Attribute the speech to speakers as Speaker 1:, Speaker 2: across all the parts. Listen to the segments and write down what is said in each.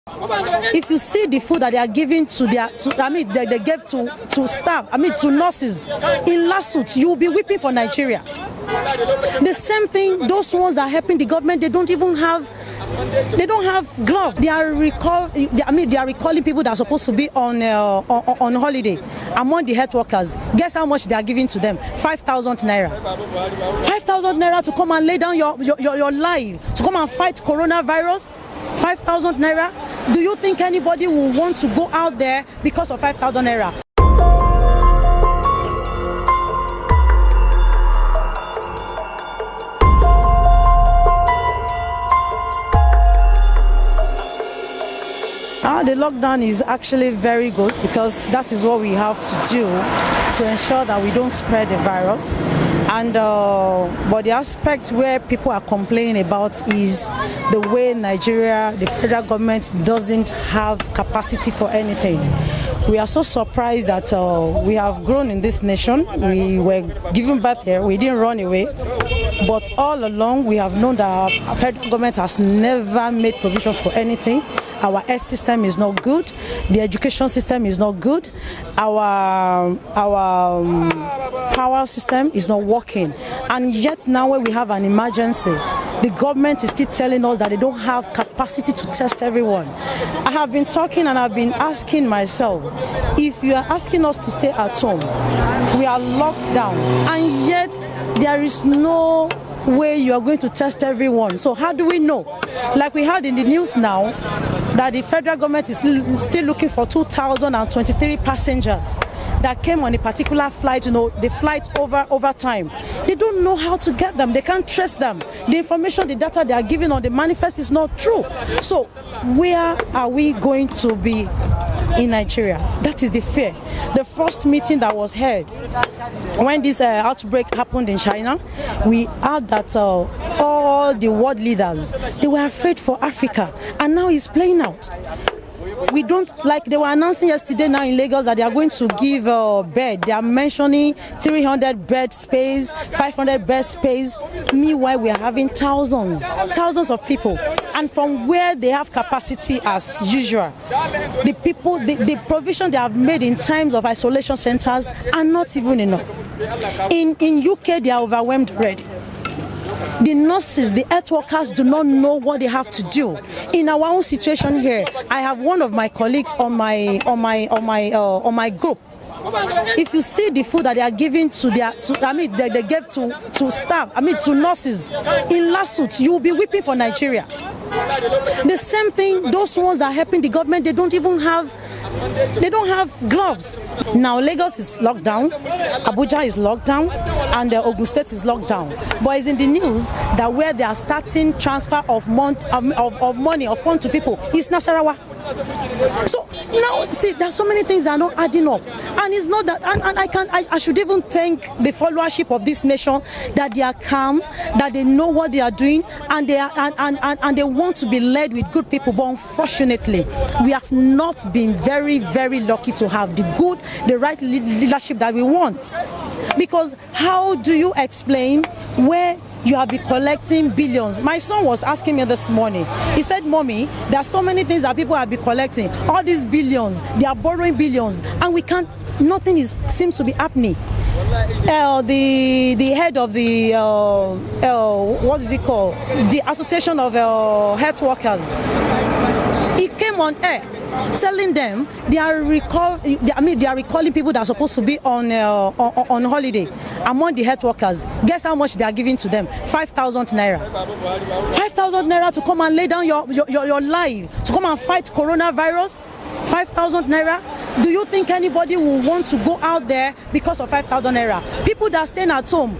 Speaker 1: If you see the food that they are giving to they gave to staff, to nurses in lawsuits, you will be weeping for Nigeria. The same thing, those ones that are helping the government, they don't have gloves. They are recalling people that are supposed to be on holiday among the health workers. Guess how much they are giving to them? 5,000 naira. 5,000 naira to come and lay down your life, to come and fight coronavirus. 5,000 naira. Do you think anybody will want to go out there because of 5,000 naira? The lockdown is actually very good because that is what we have to do to ensure that we don't spread the virus. And but the aspect where people are complaining about is the way Nigeria, the federal government, doesn't have capacity for anything. We are so surprised that we have grown in this nation. We were given birth here. We didn't run away. But all along, we have known that our federal government has never made provision for anything. Our health system is not good. The education system is not good. Our power system is not working. And yet now when we have an emergency, the government is still telling us that they don't have capacity to test everyone. I have been talking and I've been asking myself, if you are asking us to stay at home, we are locked down, and yet there is no way you are going to test everyone. So how do we know? Like we heard in the news now, that the federal government is still looking for 2,023 passengers that came on a particular flight, the flight over time. They don't know how to get them. They can't trace them. The information, the data they are giving on the manifest is not true. So where are we going to be in Nigeria? That is the fear. The first meeting that was held when this outbreak happened in China, we heard that all the world leaders, they were afraid for Africa, and now it's playing out. We don't, like they were announcing yesterday now in Lagos that they are going to give bed. They are mentioning 300 bed space, 500 bed space. Meanwhile, we are having thousands of people. And from where they have capacity as usual, the people, the provision they have made in terms of isolation centers are not even enough. In UK, they are overwhelmed already. The nurses, the health workers do not know what they have to do. In our own situation here, I have one of my colleagues on my group. If you see the food that they are giving they gave to staff, to nurses in lawsuits, you will be weeping for Nigeria. The same thing, those ones that are helping the government, they don't have gloves. Now Lagos is locked down, Abuja is locked down, and Ogun State is locked down. But it's in the news that where they are starting transfer of money or funds to people is Nasarawa. So now, see, there's so many things that are not adding up, and it's not that. And I should even thank the followership of this nation that they are calm, that they know what they are doing, and they are and they want to be led with good people. But unfortunately, we have not been very, very lucky to have the right leadership that we want. Because how do you explain where you have been collecting billions? My son was asking me this morning. He said, "Mommy, there are so many things that people have been collecting. All these billions, they are borrowing billions, and we can't. Nothing seems to be happening." The head of the what is it called? The Association of Health Workers. He came on air telling them they are recalling people that are supposed to be on holiday among the health workers. Guess how much they are giving to them? 5,000 naira. 5,000 naira to come and lay down your life, to come and fight coronavirus. 5,000 naira. Do you think anybody will want to go out there because of 5,000 naira? People that are staying at home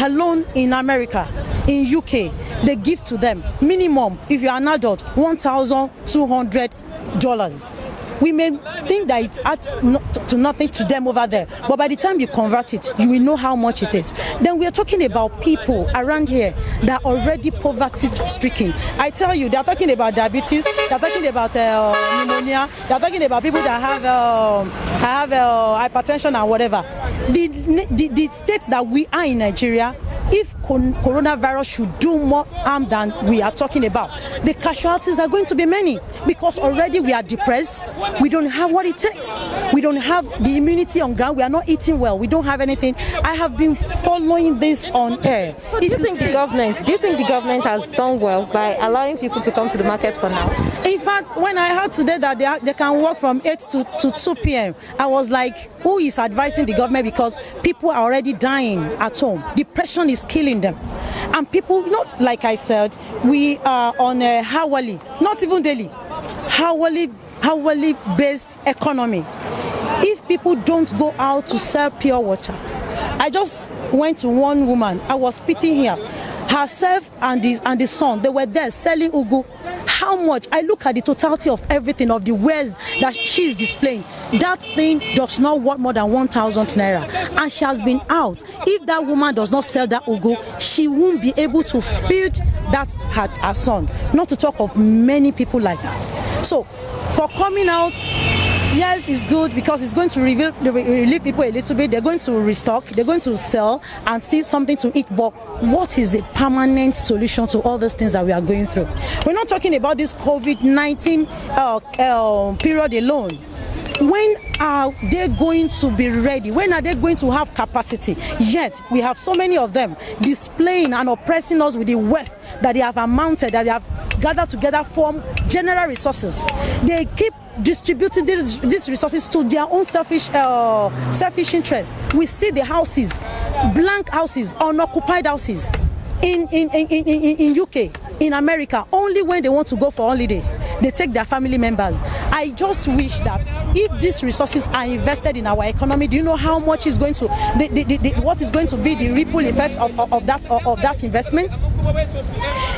Speaker 1: alone in America, in UK, they give to them minimum, if you are an adult, $1,200. We may think that it adds to nothing to them over there, but by the time you convert it, you will know how much it is. Then we are talking about people around here that are already poverty-stricken. I tell you, they are talking about diabetes, they are talking about pneumonia, they are talking about people that have hypertension and whatever. The state that we are in Nigeria, if coronavirus should do more harm than we are talking about, the casualties are going to be many, because already we are depressed. We don't have what it takes. We don't have the immunity on ground. We are not eating well. We don't have anything. I have been following this on air.
Speaker 2: So do you think the government has done well by allowing people to come to the market for now?
Speaker 1: In fact, when I heard today that they can work from 8 to 2 p.m., I was like, who is advising the government? Because people are already dying at home. Depression is killing them. And people, like I said, we are on a hourly, not even daily, hourly based economy. If people don't go out to sell pure water, I just went to one woman, I was pitying her. Herself and the son, they were there selling ugu. How much? I look at the totality of everything, of the wares that she is displaying. That thing does not worth more than 1,000 naira. And she has been out. If that woman does not sell that ugu, she won't be able to feed her son. Not to talk of many people like that. So, for coming out, yes, it's good because it's going to relieve people a little bit. They're going to restock, they're going to sell and see something to eat. But what is the permanent solution to all those things that we are going through? We're not talking about this COVID-19 period alone. When are they going to be ready? When are they going to have capacity? Yet, we have so many of them displaying and oppressing us with the wealth that they have amounted, that they have gathered together from general resources. They keep distributing these resources to their own selfish interest. We see the houses, blank houses, unoccupied houses in UK, in America. Only when they want to go for holiday, they take their family members. I just wish that if these resources are invested in our economy, do you know how much is going to what is going to be the ripple effect of that investment?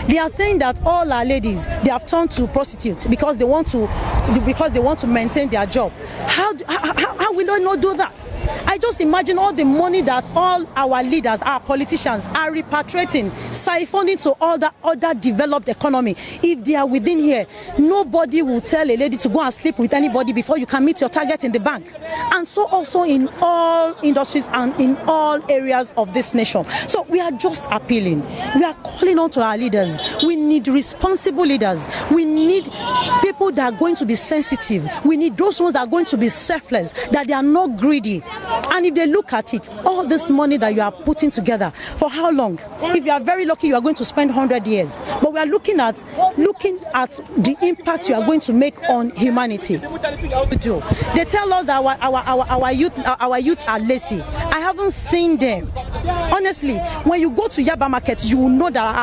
Speaker 1: They are saying that all our ladies, they have turned to prostitutes because they want to maintain their job. How will they not do that? I just imagine all the money that all our leaders, our politicians are repatriating, siphoning to all the other developed economy. If they are within here, nobody will tell a lady to go and sleep with anybody before you can meet your target in the bank. And so also in all industries and in all areas of this nation. So we are just appealing. We are calling on to our leaders. We need responsible leaders. We need people that are going to be sensitive. We need those ones that are going to be selfless, that they are not greedy. And if they look at it, all this money that you are putting together, for how long? If you are very lucky, you are going to spend 100 years. But we are looking at the impact you are going to make on humanity. They tell us that our youth are lazy. I haven't seen them. Honestly, when you go to Yaba Market, you will know that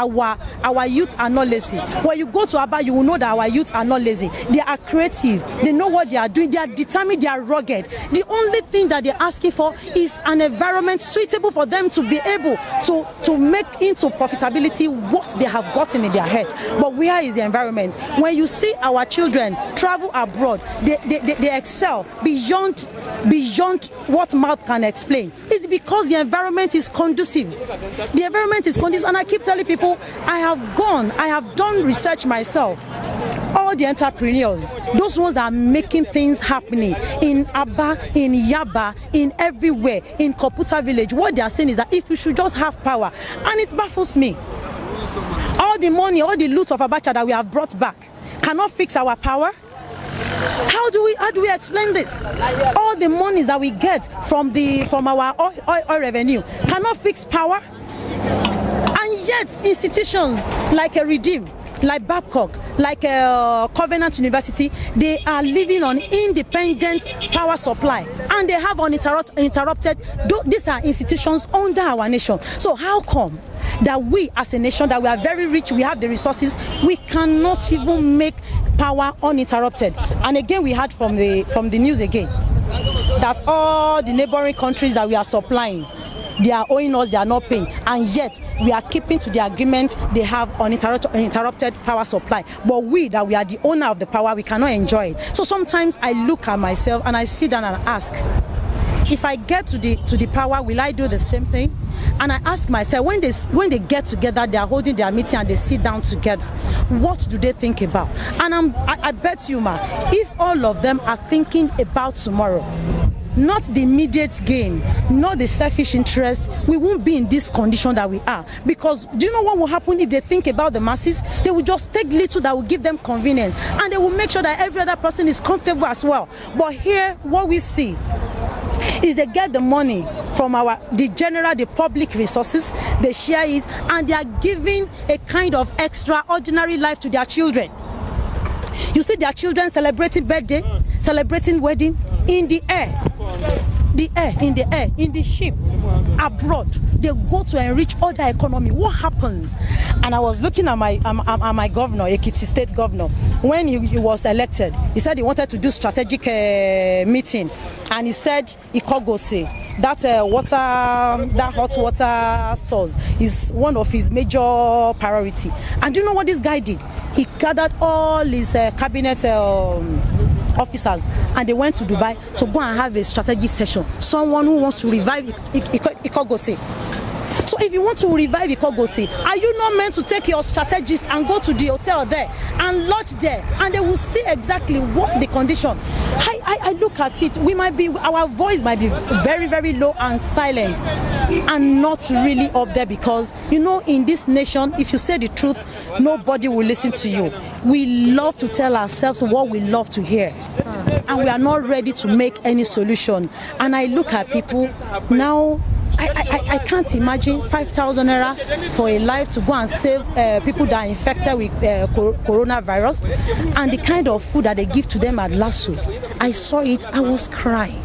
Speaker 1: our youth are not lazy. When you go to Aba, you will know that our youth are not lazy. They are creative. They know what they are doing. They are determined. They are rugged. The only thing that they're asking for is an environment suitable for them to be able to make into profitability what they have gotten in their head. But where is the environment? When you see our children travel abroad, they excel beyond what mouth can explain. It's because the environment is conducive. The environment is conducive, and I keep telling people, I have done research myself. All the entrepreneurs, those ones that are making things happening in Aba, in Yaba, in everywhere, in Koputa village, what they are saying is that if you should just have power, and it baffles me. All the money, all the loot of Abacha that we have brought back cannot fix our power. How do we explain this? All the monies that we get from our oil revenue cannot fix power, and yet institutions like a Redeem, like Babcock, like Covenant University, they are living on independent power supply, and they have uninterrupted. These are institutions under our nation. So how come that we as a nation, that we are very rich, we have the resources, we cannot even make power uninterrupted? And again, we heard from the news again that all the neighboring countries that we are supplying, they are owing us, they are not paying, and yet we are keeping to the agreement. They have uninterrupted power supply, but we, that we are the owner of the power, we cannot enjoy it. So sometimes I look at myself and I sit down and ask, if I get to the power, will I do the same thing? And I ask myself, when they get together, they are holding their meeting and they sit down together, what do they think about? And I bet you, ma, if all of them are thinking about tomorrow, not the immediate gain, not the selfish interest, we won't be in this condition that we are. Because do you know what will happen if they think about the masses? They will just take little that will give them convenience, and they will make sure that every other person is comfortable as well. But here, what we see is they get the money from the public resources, they share it, and they are giving a kind of extraordinary life to their children. You see their children celebrating birthday, celebrating wedding in the air, in the ship, abroad. They go to enrich other economy. What happens? And I was looking at my governor, Ekiti State Governor, when he was elected. He said he wanted to do strategic meeting, and he said Ikogose, that hot water source is one of his major priority. And do you know what this guy did? He gathered all his cabinet officers, and they went to Dubai to go and have a strategic session. Someone who wants to revive Ikogose. So if you want to revive Ikogose, are you not meant to take your strategists and go to the hotel there and lodge there, and they will see exactly what the condition? I look at it, our voice might be very, very low and silent and not really up there, because in this nation, if you say the truth, nobody will listen to you. We love to tell ourselves what we love to hear, and we are not ready to make any solution. And I look at people now. I can't imagine 5,000 naira for a life to go and save people that are infected with coronavirus, and the kind of food that they give to them at last suit. I saw it, I was crying.